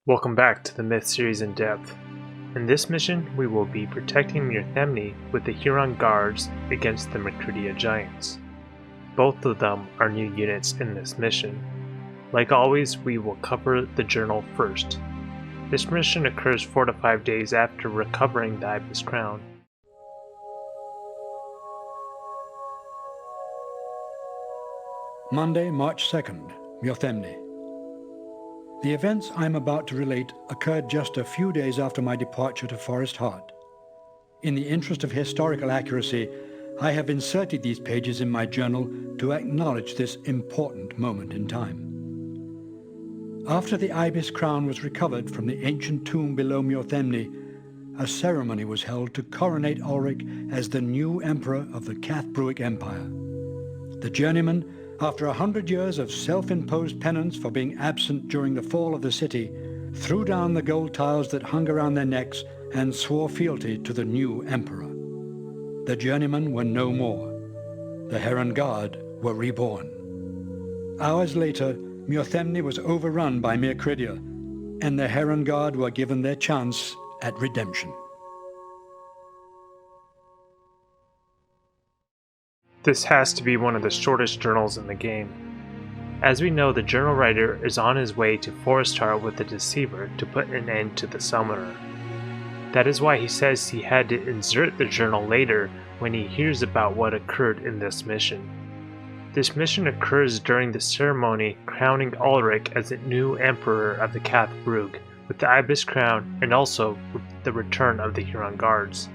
Welcome back to the Myth series in depth. In this mission, we will be protecting Myrthemne with the Huron Guards against the Mercuridia Giants. Both of them are new units in this mission. Like always, we will cover the journal first. This mission occurs 4 to 5 days after recovering the Ibis Crown. Monday, March 2nd, Myrthemne. The events I'm about to relate occurred just a few days after my departure to Forest Heart. In the interest of historical accuracy, I have inserted these pages in my journal to acknowledge this important moment in time. After the Ibis Crown was recovered from the ancient tomb below Myrthemne, a ceremony was held to coronate Ulrich as the new emperor of the Cathbruic Empire. The journeyman, after 100 years of self-imposed penance for being absent during the fall of the city, threw down the gold tiles that hung around their necks and swore fealty to the new emperor. The journeymen were no more. The Heron Guard were reborn. Hours later, Myrthemne was overrun by Mercuridia, and the Heron Guard were given their chance at redemption. This has to be one of the shortest journals in the game. As we know, the journal writer is on his way to Forest Heart with the Deceiver to put an end to the Summoner. That is why he says he had to insert the journal later when he hears about what occurred in this mission. This mission occurs during the ceremony crowning Ulrich as the new emperor of the Cathbruic with the Ibis Crown and also with the return of the Huron Guards.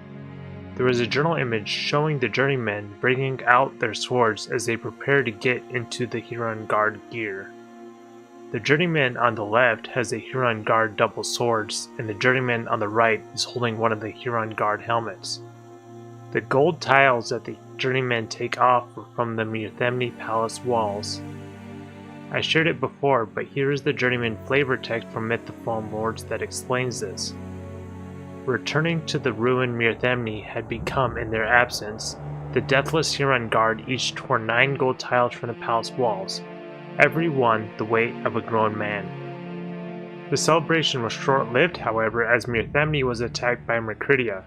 There is a journal image showing the journeymen bringing out their swords as they prepare to get into the Huron Guard gear. The journeyman on the left has the Huron Guard double swords, and the journeyman on the right is holding one of the Huron Guard helmets. The gold tiles that the journeymen take off are from the Myrthemne Palace walls. I shared it before, but here is the journeyman flavor text from Myth the Fallen Lords that explains this. Returning to the ruined Myrthemne had become, in their absence, the deathless Huron Guard each tore 9 gold tiles from the palace walls, every one the weight of a grown man. The celebration was short-lived, however, as Myrthemne was attacked by Mercuridia.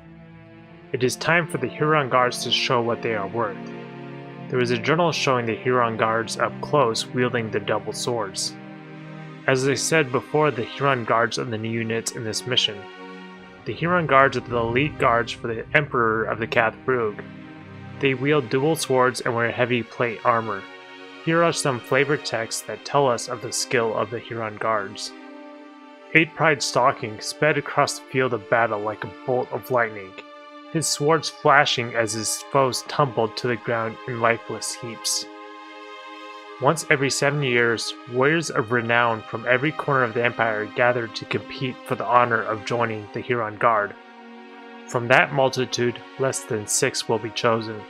It is time for the Huron Guards to show what they are worth. There is a journal showing the Huron Guards up close wielding their double swords. As I said before, the Huron Guards are the new units in this mission. The Huron Guards are the elite guards for the Emperor of the Cathbruic. They wield dual swords and wear heavy plate armor. Here are some flavor texts that tell us of the skill of the Huron Guards. Eightpride stalking sped across the field of battle like a bolt of lightning, his swords flashing as his foes tumbled to the ground in lifeless heaps. Once every 7 years, warriors of renown from every corner of the Empire gathered to compete for the honor of joining the Huron Guard. From that multitude, less than 6 will be chosen.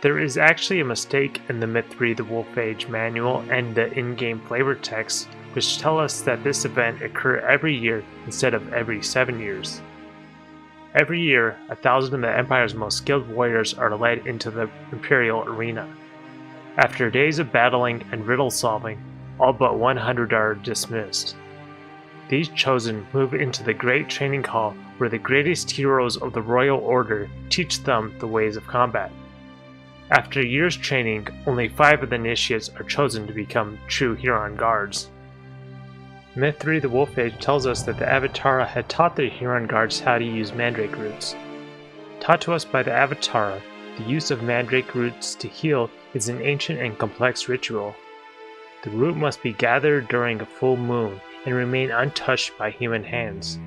There is actually a mistake in the Myth 3 The Wolf Age manual and the in-game flavor texts, which tell us that this event occurs every year instead of every 7 years. Every year, 1,000 of the Empire's most skilled warriors are led into the Imperial arena. After days of battling and riddle solving, all but 100 are dismissed. These chosen move into the Great Training Hall where the greatest heroes of the Royal Order teach them the ways of combat. After a year's training, only 5 of the initiates are chosen to become true Huron Guards. Myth 3 The Wolf Age tells us that the Avatara had taught the Huron Guards how to use mandrake roots. Taught to us by the Avatara, the use of mandrake roots to heal is an ancient and complex ritual. The root must be gathered during a full moon and remain untouched by human hands.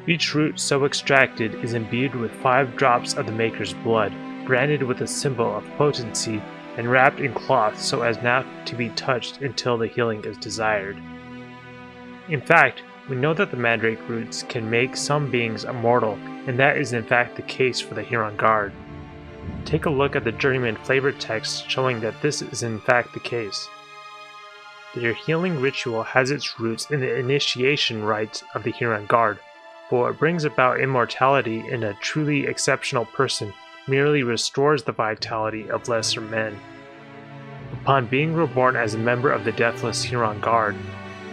Each root so extracted is imbued with 5 drops of the maker's blood, branded with a symbol of potency and wrapped in cloth so as not to be touched until the healing is desired. In fact, we know that the mandrake roots can make some beings immortal, and that is in fact the case for the Huron Guard. Take a look at the journeyman flavor text showing that this is in fact the case. Their healing ritual has its roots in the initiation rites of the Huron Guard, but what brings about immortality in a truly exceptional person merely restores the vitality of lesser men. Upon being reborn as a member of the deathless Huron Guard,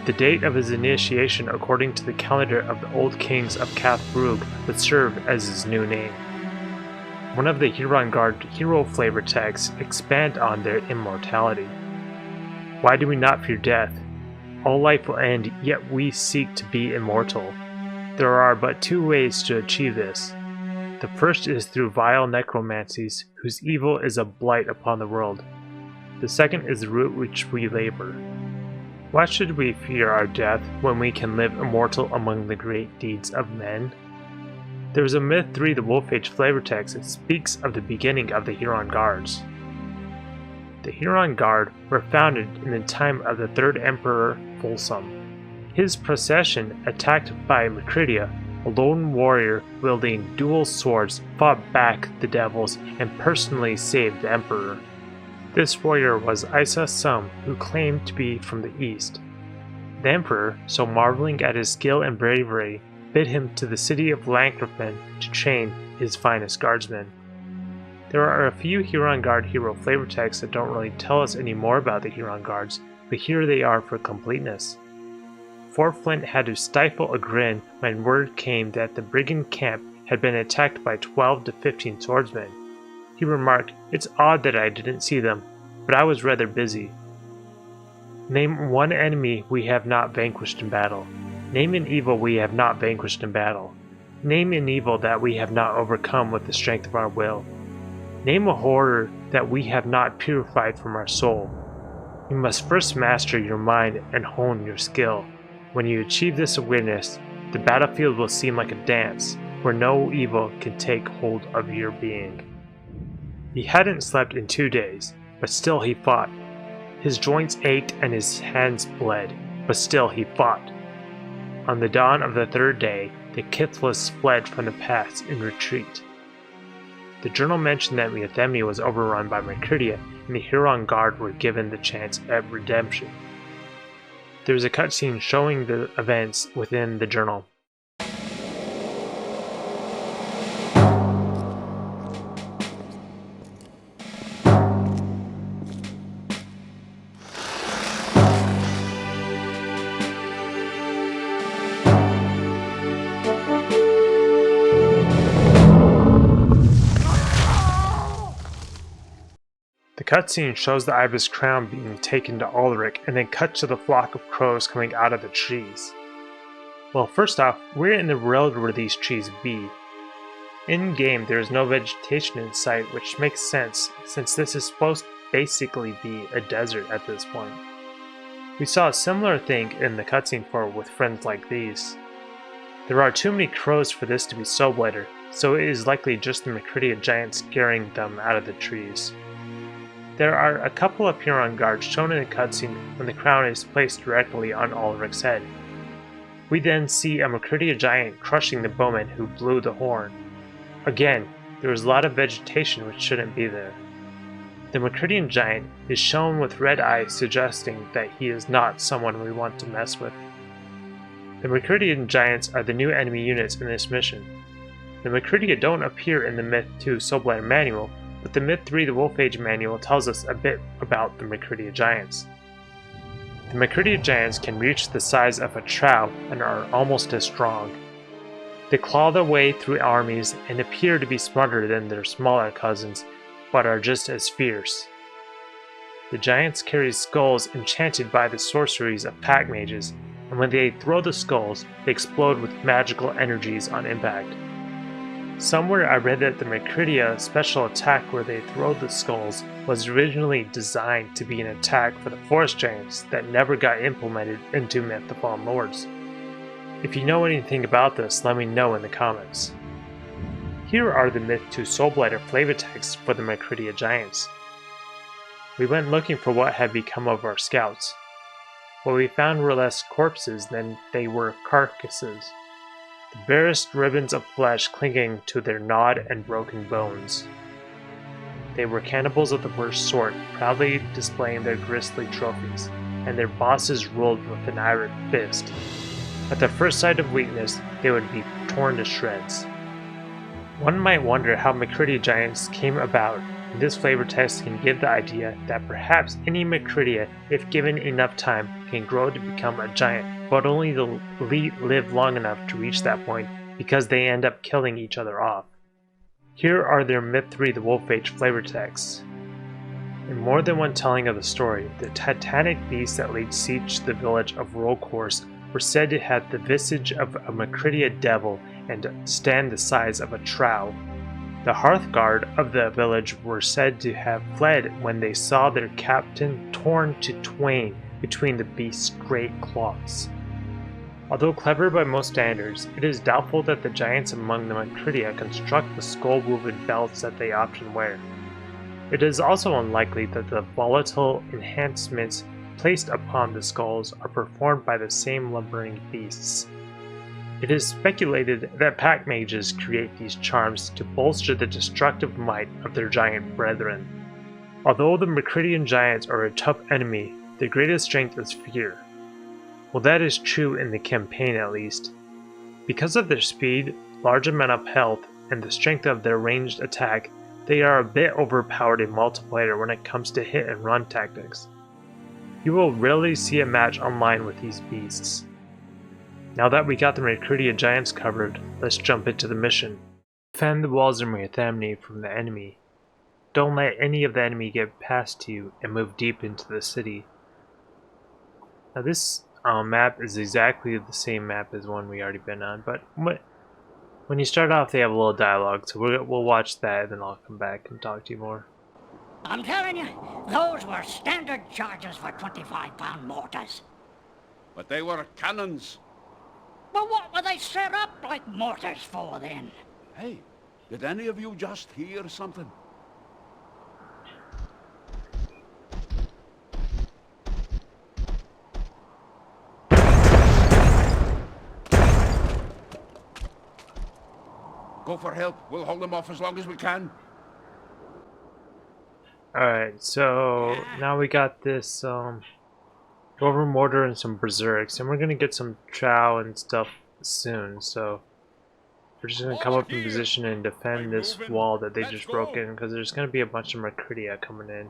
The date of his initiation according to the calendar of the old kings of Cathbrug would serve as his new name. One of the Huron Guard hero flavor texts expand on their immortality. Why do we not fear death? All life will end, yet we seek to be immortal. There are but two ways to achieve this. The first is through vile necromancies, whose evil is a blight upon the world. The second is the root which we labor. Why should we fear our death when we can live immortal among the great deeds of men? There is a Myth 3 The Wolf Age flavor text that speaks of the beginning of the Huron Guards. The Huron Guard were founded in the time of the third Emperor Folsom. His procession, attacked by Mercridia, a lone warrior wielding dual swords, fought back the devils and personally saved the Emperor. This warrior was Isa Sum, who claimed to be from the east. The Emperor, so marveling at his skill and bravery, bid him to the city of Lancrofin to train his finest guardsmen. There are a few Huron Guard hero flavor texts that don't really tell us any more about the Huron Guards, but here they are for completeness. Fort Flint had to stifle a grin when word came that the brigand camp had been attacked by 12 to 15 swordsmen. He remarked, "It's odd that I didn't see them, but I was rather busy." Name one enemy we have not vanquished in battle. Name an evil we have not vanquished in battle. Name an evil that we have not overcome with the strength of our will. Name a horror that we have not purified from our soul. You must first master your mind and hone your skill. When you achieve this awareness, the battlefield will seem like a dance, where no evil can take hold of your being. He hadn't slept in 2 days, but still he fought. His joints ached and his hands bled, but still he fought. On the dawn of the third day, the Kithlas fled from the pass in retreat. The journal mentioned that Muthemne was overrun by Mercridia, and the Huron Guard were given the chance at redemption. There is a cutscene showing the events within the journal. The cutscene shows the ibis crown being taken to Ulrich and then cut to the flock of crows coming out of the trees. Well, first off, we're in the world where these trees be. In-game, there is no vegetation in sight, which makes sense since this is supposed to basically be a desert at this point. We saw a similar thing in the cutscene for With Friends Like These. There are too many crows for this to be Soulblighter, so it is likely just the Mercridia giant scaring them out of the trees. There are a couple of Huron Guards shown in the cutscene when the crown is placed directly on Ulrich's head. We then see a Mercridia giant crushing the bowman who blew the horn. Again, there is a lot of vegetation which shouldn't be there. The Mercridian giant is shown with red eyes, suggesting that he is not someone we want to mess with. The Mercridian giants are the new enemy units in this mission. The Mercridia don't appear in the Myth 2 Soulblighter manual, but the Myth 3 The Wolf Age manual tells us a bit about the Mercridia giants. The Mercridia giants can reach the size of a trout and are almost as strong. They claw their way through armies and appear to be smarter than their smaller cousins, but are just as fierce. The giants carry skulls enchanted by the sorceries of pack mages, and when they throw the skulls, they explode with magical energies on impact. Somewhere I read that the Mercridia special attack where they throw the skulls was originally designed to be an attack for the forest giants that never got implemented into Myth the Fallen Lords. If you know anything about this, let me know in the comments. Here are the Myth 2 Soulblighter flavor texts for the Mercridia giants. We went looking for what had become of our scouts. What we found were less corpses than they were carcasses. The barest ribbons of flesh clinging to their gnawed and broken bones. They were cannibals of the worst sort, proudly displaying their grisly trophies, and their bosses ruled with an iron fist. At the first sight of weakness, they would be torn to shreds. One might wonder how Mercridia giants came about, This flavor text can give the idea that perhaps any Macridia, if given enough time, can grow to become a giant, but only the elite live long enough to reach that point because they end up killing each other off. Here are their Myth 3 The Wolf Age flavor texts. In more than one telling of the story, the titanic beasts that laid siege to the village of Rollcourse were said to have the visage of a Macridia devil and stand the size of a trow. The Hearthguard of the village were said to have fled when they saw their captain torn to twain between the beast's great claws. Although clever by most standards, it is doubtful that the giants among the Macridia construct the skull-woven belts that they often wear. It is also unlikely that the volatile enhancements placed upon the skulls are performed by the same lumbering beasts. It is speculated that pack mages create these charms to bolster the destructive might of their giant brethren. Although the Macridian giants are a tough enemy, their greatest strength is fear. Well, that is true in the campaign at least. Because of their speed, large amount of health, and the strength of their ranged attack, they are a bit overpowered in multiplayer when it comes to hit and run tactics. You will rarely see a match online with these beasts. Now that we got the Macridia giants covered, let's jump into the mission. Defend the walls of Mirthamni from the enemy. Don't let any of the enemy get past you and move deep into the city. Now this map is exactly the same map as one we already been on, but when you start off they have a little dialogue, so we'll watch that and then I'll come back and talk to you more. I'm telling you, those were standard charges for 25-pound mortars. But they were cannons. Well, what were they set up like mortars for then? Hey, did any of you just hear something? Go for help. We'll hold them off as long as we can. Alright, so now we got this Dwarven Mortar and some Berserks, and we're gonna get some Trow and stuff soon, so we're just gonna come up in position and defend this wall that they just broke in, because there's gonna be a bunch of Macridia coming in,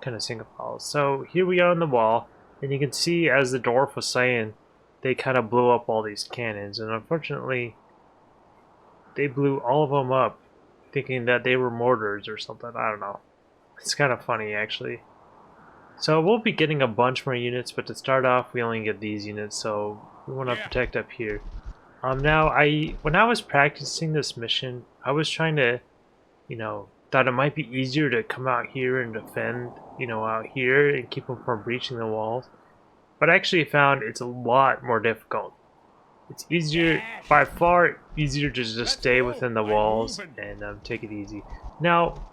kind of single files. So here we are on the wall, and you can see, as the dwarf was saying, they kind of blew up all these cannons, and unfortunately they blew all of them up, thinking that they were mortars or something. I don't know. It's kind of funny, actually. So we'll be getting a bunch more units, but to start off, we only get these units, so we want to protect up here. Now, when I was practicing this mission, I was trying to, thought it might be easier to come out here and defend, out here and keep them from breaching the walls. But I actually found it's a lot more difficult. It's easier, by far easier to just stay within the walls and take it easy. Now,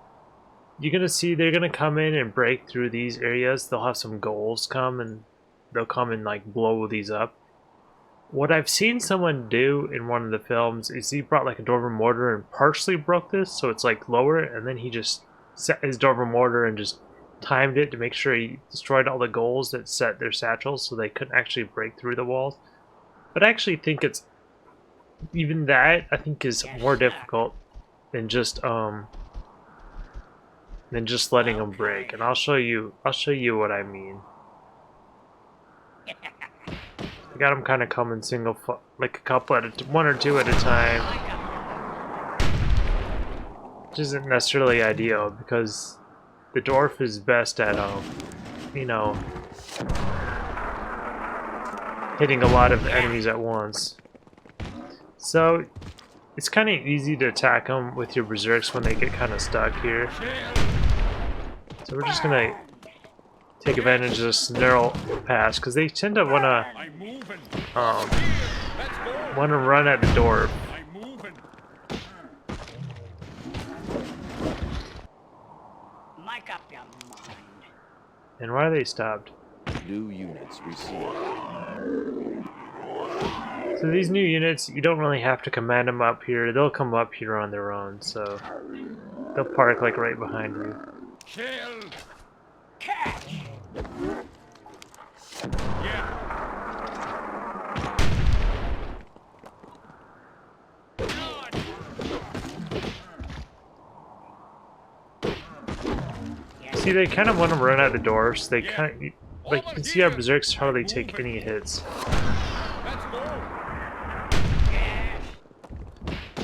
you're gonna see they're gonna come in and break through these areas. They'll have some ghouls come and they'll come and like blow these up. What I've seen someone do in one of the films is he brought like a Dwarven mortar and partially broke this, so it's like lower, and then he just set his Dwarven mortar and just timed it to make sure he destroyed all the ghouls that set their satchels so they couldn't actually break through the walls. But I actually think it's even that I think is more difficult than just letting them break, and I'll show you what I mean. I got them kind of coming single, like a couple one or two at a time, which isn't necessarily ideal because the dwarf is best at hitting a lot of enemies at once. So it's kind of easy to attack them with your berserks when they get kind of stuck here. So we're just gonna take advantage of this narrow pass because they tend to wanna run at the door. Make up your mind. And why are they stopped? New units received. So these new units, you don't really have to command them up here. They'll come up here on their own. So they'll park like right behind you. Kill! Catch! Yeah. See, they kind of want to run out the door, so they kind of, like, you can see our berserks hardly take any hits. Let's go.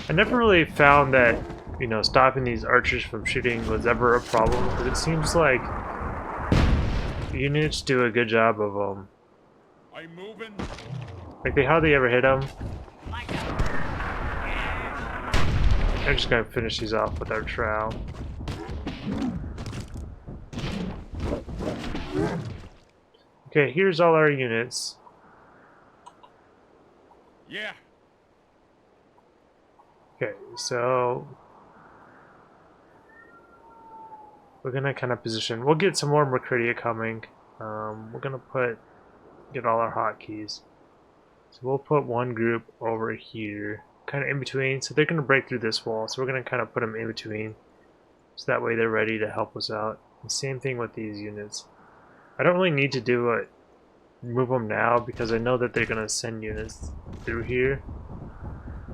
I never really found that, you know, stopping these archers from shooting was ever a problem, because it seems like units do a good job of I'm moving. like they hardly ever hit them. I'm just gonna finish these off with our trowel. Okay, here's all our units. Yeah. Okay, so we're gonna kind of position. We'll get some more Mercuria coming. We're gonna get all our hotkeys. So we'll put one group over here, kind of in between. So they're gonna break through this wall. So we're gonna kind of put them in between, so that way they're ready to help us out. And same thing with these units. I don't really need to move them now because I know that they're gonna send units through here.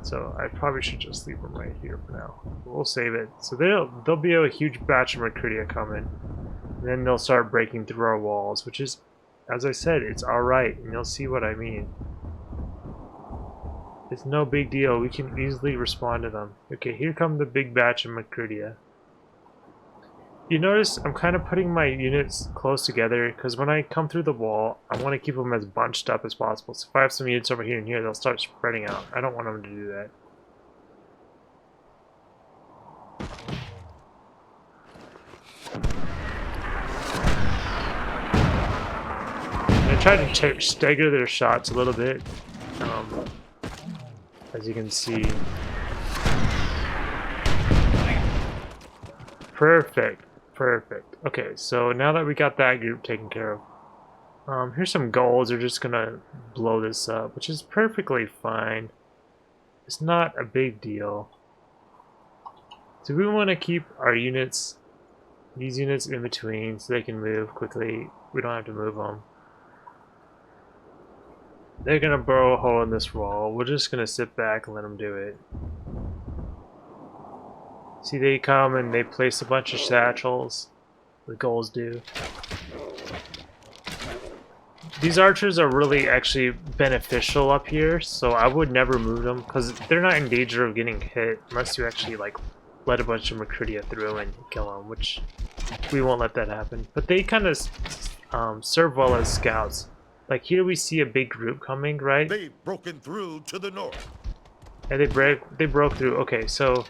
So I probably should just leave them right here for now. We'll save it. So there'll be a huge batch of Mercuria coming. And then they'll start breaking through our walls, which is, as I said, it's alright, and you'll see what I mean. It's no big deal. We can easily respond to them. Okay, here come the big batch of Mercuria. You notice I'm kind of putting my units close together because when I come through the wall, I want to keep them as bunched up as possible. So if I have some units over here and here, they'll start spreading out. I don't want them to do that. I try to stagger their shots a little bit, as you can see. Perfect. Perfect. Okay, so now that we got that group taken care of, here's some goals. They're just gonna blow this up, which is perfectly fine. It's not a big deal. So we want to keep our units, these units in between, so they can move quickly. We don't have to move them. They're gonna burrow a hole in this wall. We're just gonna sit back and let them do it. See, they come and they place a bunch of satchels. The goals do. These archers are really actually beneficial up here, so I would never move them because they're not in danger of getting hit unless you actually like let a bunch of Mercuria through and kill them, which we won't let that happen. But they kind of serve well as scouts. Like here we see a big group coming, right? They've broken through to the north. And they broke through. Okay, so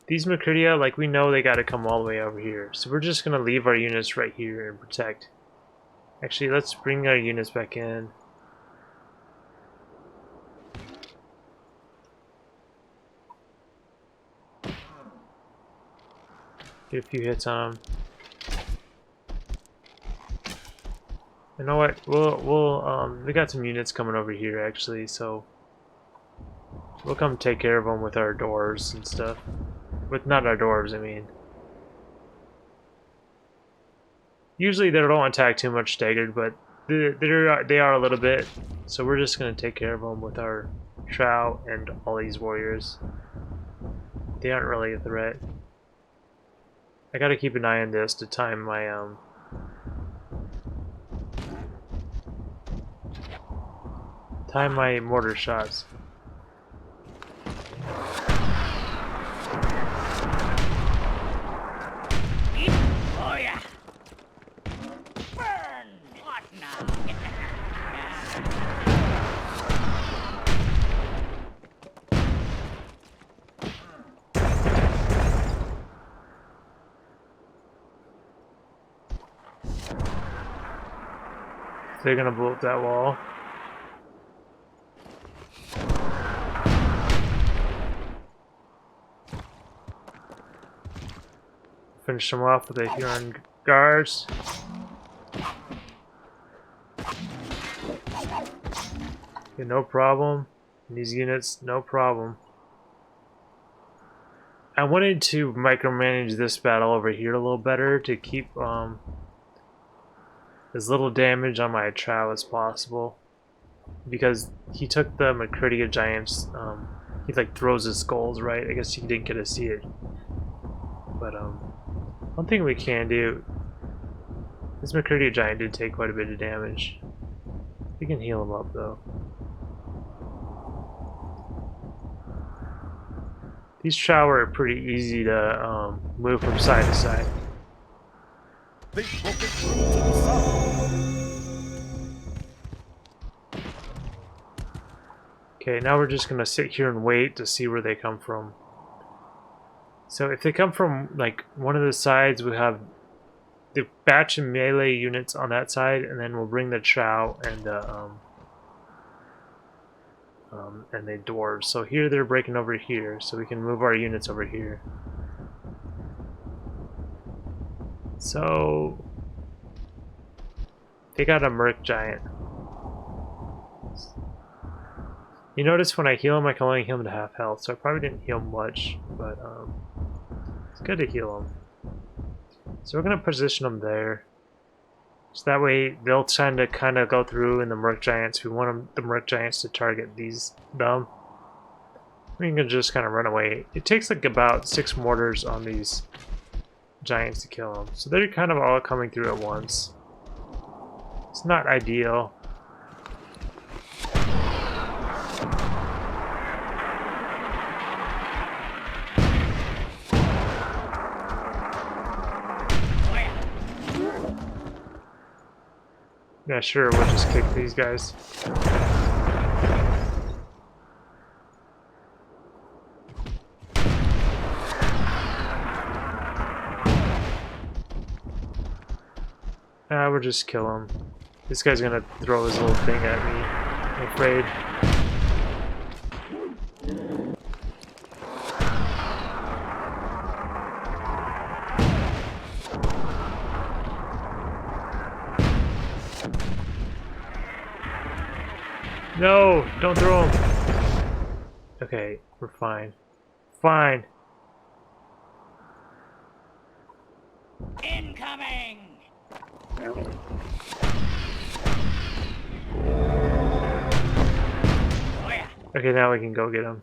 these Mercuria, like we know they gotta come all the way over here. So we're just gonna leave our units right here and protect. Actually, let's bring our units back in. Get a few hits on them. You know what? We got some units coming over here actually, so we'll come take care of them with our doors and stuff. With not our dwarves, I mean. Usually they don't attack too much staggered, but they are a little bit. So we're just gonna take care of them with our trow and all these warriors. They aren't really a threat. I gotta keep an eye on this to time my mortar shots. Oh yeah. Burn! What now? They're gonna blow up that wall. Finish them off with the Huron guards. Okay, no problem. These units, no problem. I wanted to micromanage this battle over here a little better to keep as little damage on my trow as possible, because he took the Mercuria giants. He like throws his skulls, right? I guess he didn't get to see it, but One thing we can do, this McCurdy giant did take quite a bit of damage. We can heal him up though. These Trow are pretty easy to move from side to side. They've broken through to the south. Okay, now we're just gonna sit here and wait to see where they come from. So if they come from like one of the sides, we have the batch and melee units on that side, and then we'll bring the Trow and the dwarves. So here they're breaking over here, so we can move our units over here. So they got a merc giant. You notice when I heal him, I can only heal him to half health, so I probably didn't heal much, but it's good to heal him. So we're gonna position them there, so that way they'll tend to kind of go through in the merc giants. We want the merc giants to target them. We can just kind of run away. It takes like about 6 mortars on these giants to kill them, so they're kind of all coming through at once. It's not ideal. Yeah, sure, we'll just kick these guys. We'll just kill him. This guy's gonna throw his little thing at me, I'm afraid. No, don't throw him. Okay, we're fine. Fine. Incoming! Oh yeah. Okay, now we can go get him.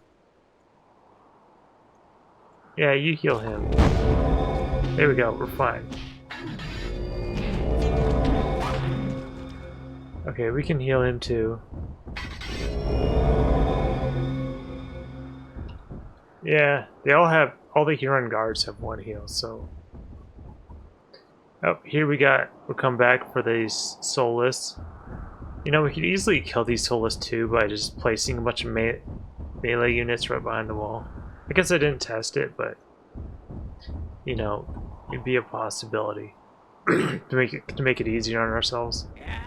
Yeah, you heal him. There we go, we're fine. Okay, we can heal him too. Yeah, they all the Huron guards have 1 heal, so. Oh, here we'll come back for these soulless. You know, we could easily kill these soulless too by just placing a bunch of melee units right behind the wall. I guess I didn't test it, but you know, it'd be a possibility to make it easier on ourselves. Yeah.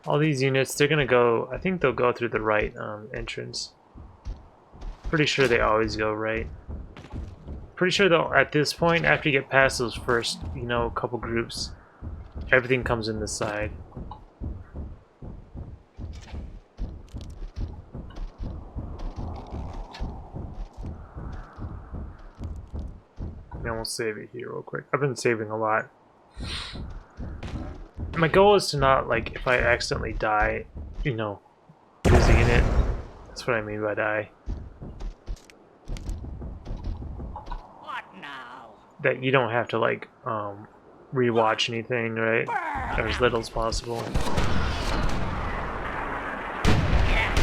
All these units, they're gonna go, I think they'll go through the right entrance. Pretty sure they always go right. Pretty sure though, at this point, after you get past those first, you know, couple groups, everything comes in this side. And we'll save it here real quick. I've been saving a lot. My goal is to not, like, if I accidentally die, you know, losing it. That's what I mean by die. What now? That you don't have to, like, rewatch anything, right? Or as little as possible. Yeah.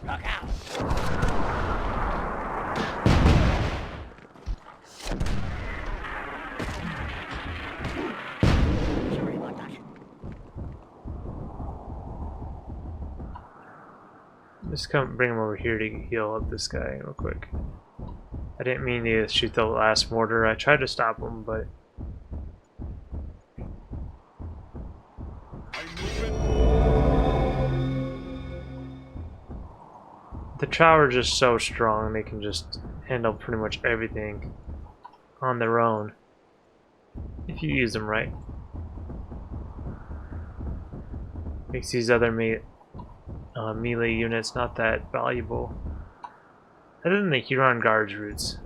Look out. Sorry about that. Just bring him over here to heal up this guy real quick. I didn't mean to shoot the last mortar. I tried to stop him, but the Trow are just so strong, they can just handle pretty much everything on their own if you use them right. Makes these other melee units not that valuable. Other than the Huron Guards routes.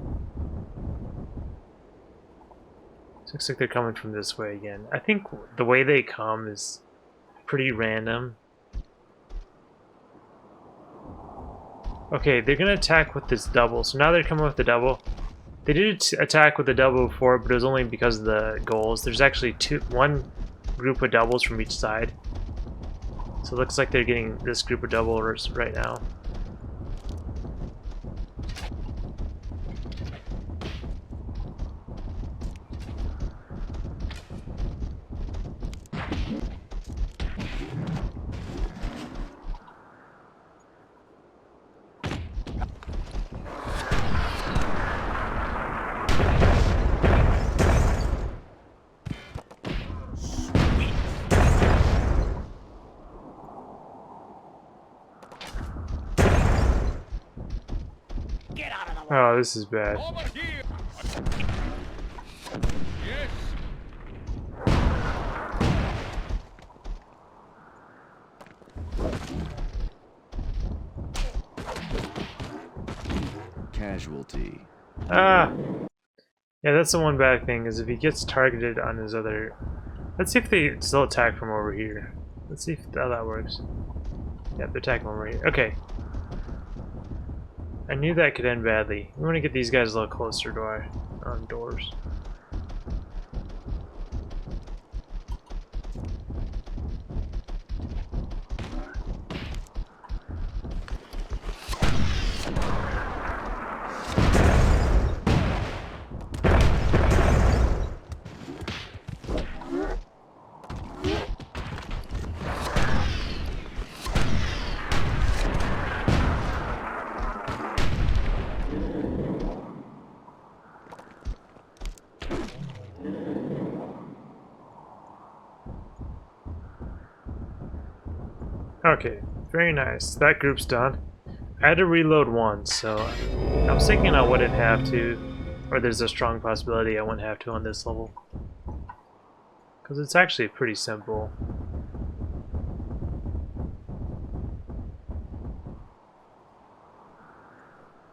Looks like they're coming from this way again. I think the way they come is pretty random. Okay, they're gonna attack with this double. So now they're coming with the double. They did attack with the double before, but it was only because of the goals. There's actually one group of doubles from each side. So it looks like they're getting this group of doubles right now. Get out of the way. Oh, this is bad. Over here! Yes! Casualty. Ah! Yeah, that's the one bad thing, is if he gets targeted on his other... Let's see if they still attack from over here. Let's see how that works. Yeah, they're attacking over here. Okay. I knew that could end badly. We want to get these guys a little closer to our doors. Okay, very nice. That group's done. I had to reload once, so I was thinking I wouldn't have to, or there's a strong possibility I wouldn't have to on this level. Because it's actually pretty simple.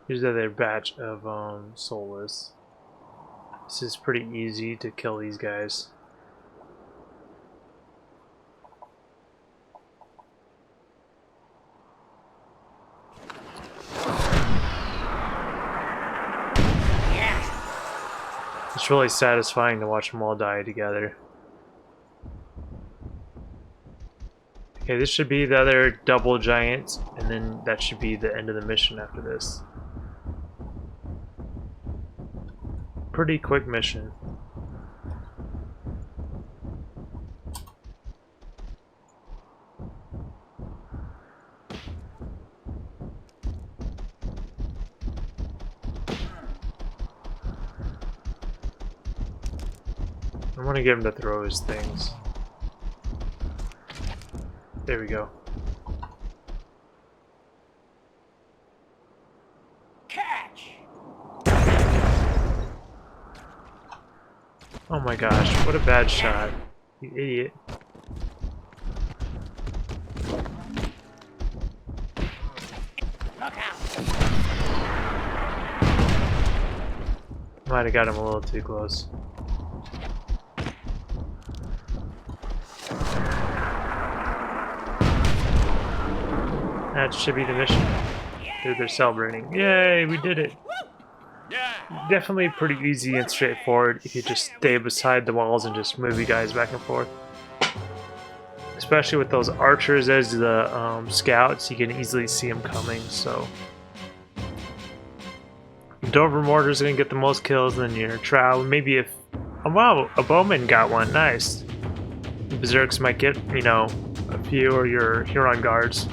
Here's the other batch of soulless. This is pretty easy to kill these guys. It's really satisfying to watch them all die together. Okay, this should be the other double giant, and then that should be the end of the mission after this. Pretty quick mission. I want to get him to throw his things. There we go. Catch! Oh my gosh, what a bad shot. You idiot. Look out! Might have got him a little too close. That should be the mission. They're celebrating. Yay, we did it! Yeah! Definitely pretty easy and straightforward if you just stay beside the walls and just move you guys back and forth. Especially with those archers as the scouts, you can easily see them coming, so... Dover Mortar's gonna get the most kills, then your Trow, maybe if... Oh wow, a Bowman got one, nice. Berserks might get, you know, a few, or your Huron Guards.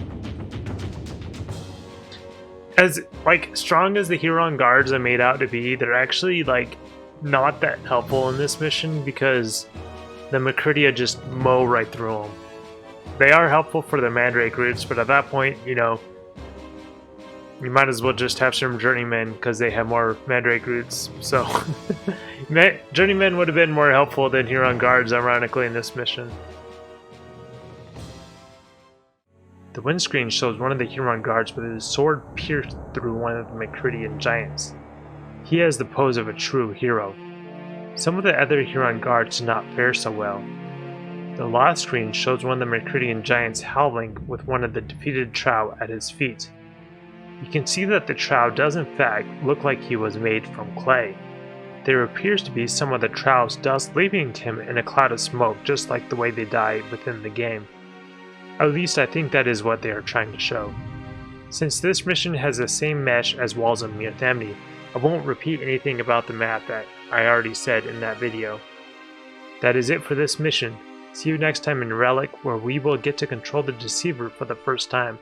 As like strong as the Huron Guards are made out to be, they're actually like not that helpful in this mission because the Macridia just mow right through them. They are helpful for the Mandrake routes, but at that point, you know, you might as well just have some Journeymen because they have more Mandrake routes. So Journeymen would have been more helpful than Huron Guards, ironically, in this mission. The windscreen shows one of the Huron guards with his sword pierced through one of the Mercurian giants. He has the pose of a true hero. Some of the other Huron guards do not fare so well. The last screen shows one of the Mercurian giants howling with one of the defeated Trow at his feet. You can see that the Trow does in fact look like he was made from clay. There appears to be some of the Trow's dust leaving him in a cloud of smoke, just like the way they die within the game. At least I think that is what they are trying to show. Since this mission has the same mesh as Walls of Muthamni, I won't repeat anything about the map that I already said in that video. That is it for this mission. See you next time in Relic, where we will get to control the Deceiver for the first time.